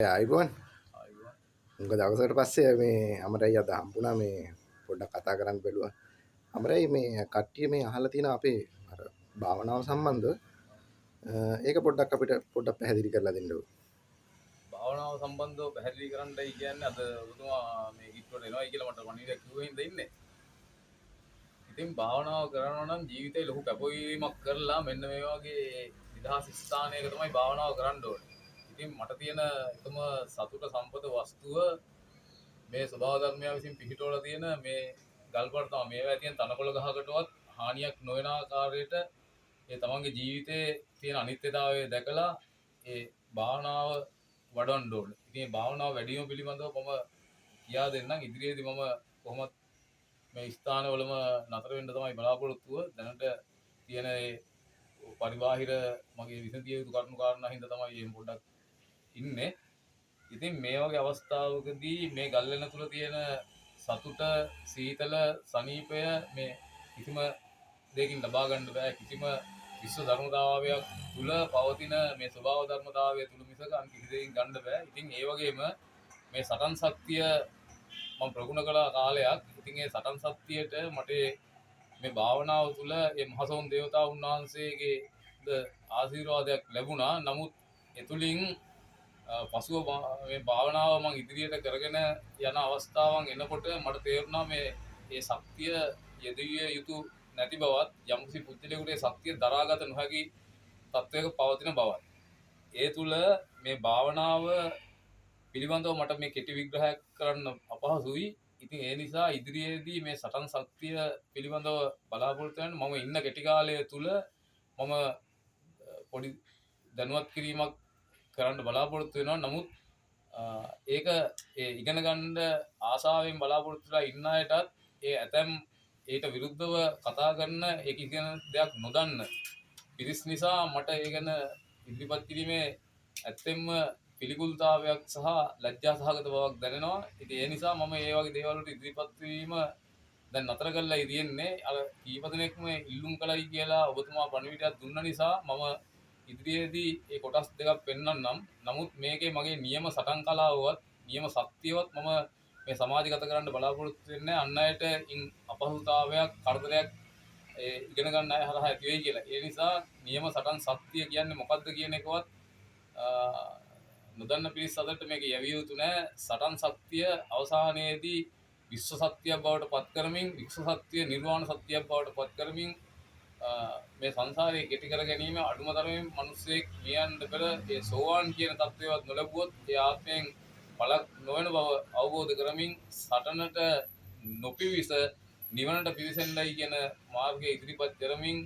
අයිබෝන් ආයුබෝවන්. උඟ දවසකට පස්සේ මේ අමරයි අද හම්බුණා මේ පොඩ්ඩක් කතා කරන්න බැලුවා. අමරයි මේ කට්ටිය මේ අහලා තියෙන අපේ අර භාවනාව සම්බන්ධව ඒක පොඩ්ඩක් අපිට පොඩ්ඩක් පැහැදිලි කරලා දෙන්නකෝ. භාවනාව සම්බන්ධව පැහැදිලි කරන්නයි කියන්නේ අද ඔබතුමා මේ කිට්ටුවට එනවයි කියලා මට පණිවිඩයක් කිව්ව හින්දා ඉන්නේ. ඉතින් භාවනාව කරනවා නම් ජීවිතේ ලොකු කැපවීමක් කරලා මෙන්න මේ වගේ නිදහස් ස්ථානයක තමයි භාවනාව කරන්න ඕනේ. ඉතින් මට තියෙන එකම සතුට සම්පත වස්තුව මේ ස්වභාව ධර්මය විසින් පිහිටවලා තියෙන මේ ගල්පඩ තමයි. මේවා තියෙන තනකොළ ගහකටවත් හානියක් නොවන ආකාරයට ඒ තමන්ගේ ජීවිතයේ තියෙන අනිත්‍යතාවය දැකලා ඒ භාවනාව වඩන්න ඕනේ. ඉතින් මේ භාවනාව වැඩි වීම පිළිබඳව මම කියා දෙන්නම්. ඉදිරියේදී මම කොහොමත් මේ ස්ථානවලම නතර වෙන්න තමයි බලාපොරොත්තුව. දැනට තියෙන ඒ පරිබාහිර මගේ විසඳිය යුතු කරුණු කාරණා හින්දා තමයි මේ පොඩ්ඩක් ඉන්නේ. ඉතින් මේ වගේ අවස්ථාවකදී මේ ගල්ලෙන තුල තියෙන සතුට, සීතල, සනීපය මේ කිසිම දෙයකින් ලබා ගන්න බෑ. කිසිම විශ්ව ධර්මතාවයක් තුල පවතින මේ ස්වභාව ධර්මතාවය තුල මිසක අන් කිසි දෙයකින් ගන්න බෑ. ඉතින් ඒ වගේම මේ සටන් ශක්තිය මම ප්‍රගුණ කළ කාලයක්. ඉතින් ඒ සටන් ශක්තියට මට මේ භාවනාව තුළ මේ මහසෝන් දේවතාවුන් වහන්සේගේ ආශිර්වාදයක් ලැබුණා. නමුත් එතුලින් පසුව මේ භාවනාව මම ඉදිරියට කරගෙන යන අවස්ථාවන් එනකොට මට තේරුණා මේ ශක්තිය යෙදිය යුතු නැති බවත් යම්කිසි පුද්ගලයෙකුට ඒ ශක්තිය දරාගත නොහැකි තත්වයක පවතින බවත්. ඒ තුල මේ භාවනාව පිළිබඳව මට මේ කෙටි විග්‍රහයක් කරන්න අපහසුයි. ඉතින් ඒ නිසා ඉදිරියේදී මේ සටන් ශක්තිය පිළිබඳව බලාපොරොත්තු වෙන මම ඉන්න කෙටි කාලය තුල මම පොඩි දැනුවත් කිරීමක් කරන්න බලාපොරොත්තු වෙනවා. නමුත් ඒක ඒ ඉගෙන ගන්න ආසාවෙන් බලාපොරොත්තු වෙලා ඉන්න අයටත් ඒ ඇතැම් ඒට විරුද්ධව කතා කරන ඒක ඉගෙන දෙයක් නොදන්න පිරිස් නිසා මට ඒ ගැන ඉදිරිපත් කිරීමේ ඇත්තෙන්ම පිළිකුල්තාවයක් සහ ලැජ්ජා සහගත බවක් දැනෙනවා. ඉතින් ඒ නිසා මම මේ වගේ දේවල් වලට ඉදිරිපත් වීම දැන් නතර කරලා ඉරියෙන්නේ. අර කීප දෙනෙක්ම ඉල්ලුම් කළයි කියලා ඔබතුමා පණිවිඩයක් දුන්න නිසා මම ඉදිරියේදී ඒ කොටස් දෙකක් පෙන්වන්නම්. නමුත් මේකේ මගේ නියම සටන් කලාවවත් නියම ශක්තියවත් මම මේ සමාජගත කරන්න බලාපොරොත්තු වෙන්නේ අන් අයට අපහසුතාවයක් කරදරයක් ඉගෙන ගන්න අය හරහා ඇති වෙයි කියලා. ඒ නිසා නියම සටන් ශක්තිය කියන්නේ මොකක්ද කියන එකවත් නොදන්න පිරිස් අතරට මේක යවිය යුතු නෑ. සටන් ශක්තිය අවසානයේදී විශ්ව සත්‍යයක් බවට පත් කරමින් විශ්ව සත්‍ය නිර්වාණ සත්‍යයක් බවට පත් කරමින් මේ සංසාරයේ කෙටි කර ගැනීම අඩුම තරමින් මිනිස්සෙක් කියන්න පෙර ඒ සෝවාන් කියන තත්ත්වයට නොලැබුවොත් ඒ ආත්මයෙන් බලක් නොවන බව අවබෝධ කරමින් සටනට නොපිවිස නිවනට පිවිසෙන්නයි කියන මාර්ගය ඉදිරිපත් කරමින්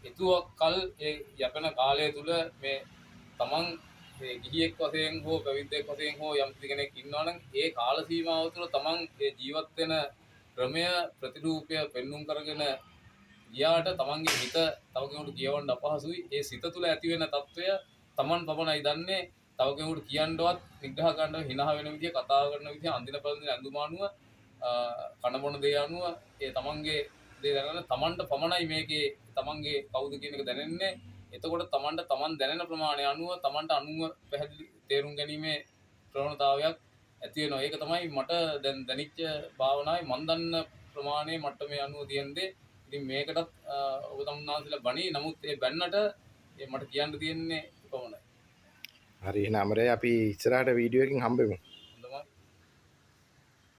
එතුවක් කල් ඒ යැපෙන කාලය තුල මේ තමන් ගිහියෙක් වශයෙන් හෝ පැවිද්දෙක් වශයෙන් හෝ යම් කෙනෙක් ඉන්නවා නම් ඒ කාල සීමාව තුළ තමන් ඒ ජීවත් වෙන ක්‍රමය ප්‍රතිරූපය පෙන්눔 කරගෙන ගියාට තමන්ගේ හිත තව කෙනෙකුට කියවන්න අපහසුයි. ඒ සිත තුළ ඇති වෙන తত্ত্বය තමන් පමණයි දන්නේ. තව කෙනෙකුට කියන්නවත් නිග්‍රහ ගන්න හිනහ වෙන විදිය කතා කරන විදිය අඳින පළඳින ඇඳුමානුව කන බොන දේ අනුව ඒ තමන්ගේ දේ දැනගෙන තමන්ට පමණයි මේකේ තමන්ගේ කවුද කියන එක දැනෙන්නේ. එතකොට තමන්ට තමන් දැනෙන ප්‍රමාණය අනුව තමන්ට අනුව පැහැදිලි තේරුම් ගැනීමේ ප්‍රවණතාවයක් ඇති වෙනවා. ඒක තමයි මට දැන් දැනිච්ච භාවනාවේ මන් දන්න ප්‍රමාණය මට්ටමේ අනුව තියෙන්නේ. ඉතින් මේකටත් ඔබ තමුන්නාන්සලා බණි. නමුත් ඒ බැන්නට මට කියන්න තියෙන්නේ කොහොමද? හරි එහෙනම් අමරයි අපි ඉස්සරහට වීඩියෝ එකකින් හම්බෙමු.